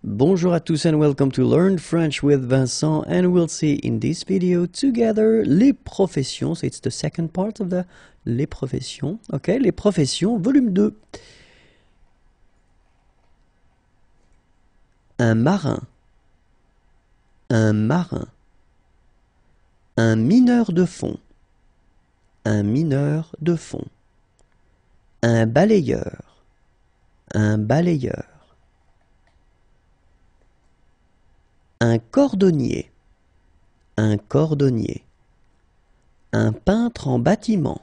Bonjour à tous and welcome to Learn French with Vincent, and we'll see in this video together les professions. So it's the second part of the les professions. Okay, les professions, volume 2. Un marin. Un marin. Un mineur de fond. Un mineur de fond. Un balayeur. Un balayeur. Un cordonnier. Un cordonnier. Un peintre en bâtiment.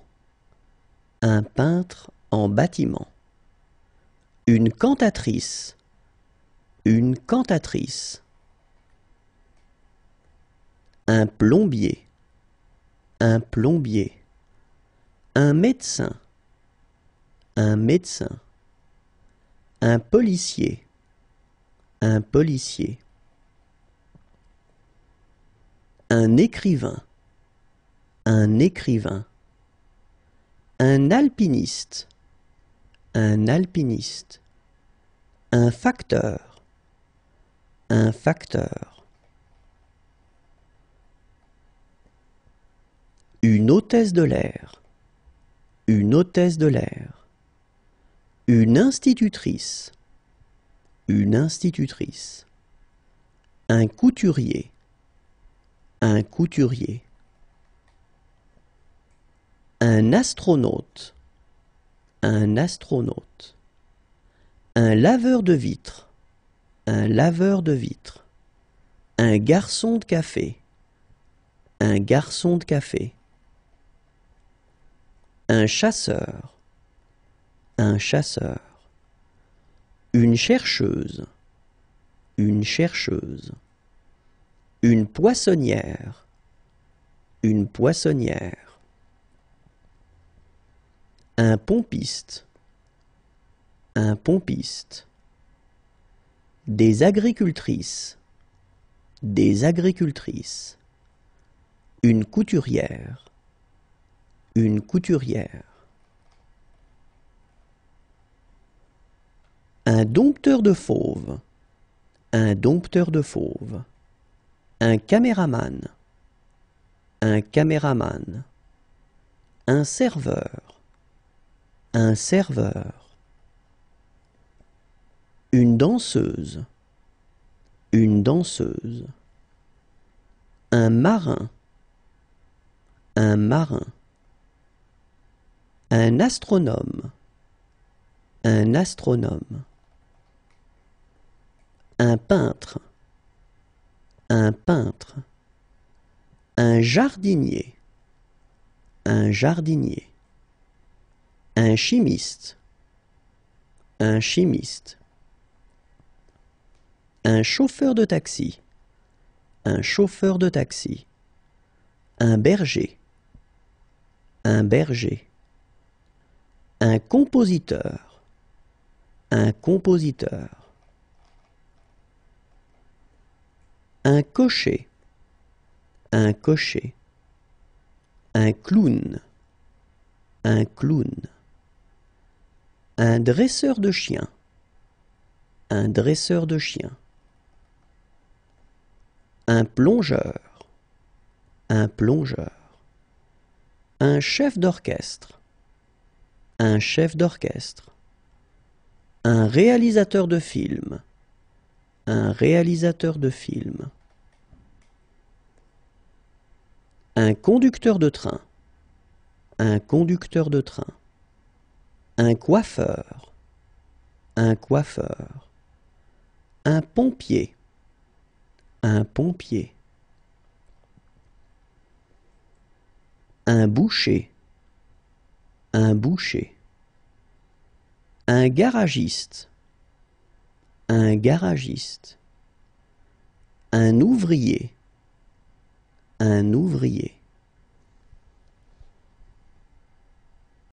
Un peintre en bâtiment. Une cantatrice. Une cantatrice. Un plombier. Un plombier. Un médecin. Un médecin. Un policier. Un policier. Un écrivain. Un écrivain. Un alpiniste. Un alpiniste. Un facteur. Un facteur. Une hôtesse de l'air. Une hôtesse de l'air. Une institutrice. Une institutrice. Un couturier. Un couturier. Un astronaute. Un astronaute. Un laveur de vitres. Un laveur de vitres. Un garçon de café. Un garçon de café. Un chasseur. Un chasseur. Une chercheuse. Une chercheuse. Une poissonnière. Une poissonnière. Un pompiste. Un pompiste. Des agricultrices. Des agricultrices. Une couturière. Une couturière. Un dompteur de fauves. Un dompteur de fauves. Un caméraman. Un caméraman. Un serveur. Un serveur. Une danseuse. Une danseuse. Un marin. Un marin. Un astronome. Un astronome. Un peintre. Un peintre. Un jardinier. Un jardinier. Un chimiste. Un chimiste. Un chauffeur de taxi. Un chauffeur de taxi. Un berger. Un berger. Un compositeur. Un compositeur. Un cocher. Un cocher. Un clown. Un clown. Un dresseur de chien. Un dresseur de chien. Un plongeur. Un plongeur. Un chef d'orchestre. Un chef d'orchestre. Un réalisateur de film. Un réalisateur de film. Un conducteur de train. Un conducteur de train. Un coiffeur. Un coiffeur. Un pompier. Un pompier. Un boucher. Un boucher. Un garagiste. Un garagiste. Un ouvrier. Un ouvrier.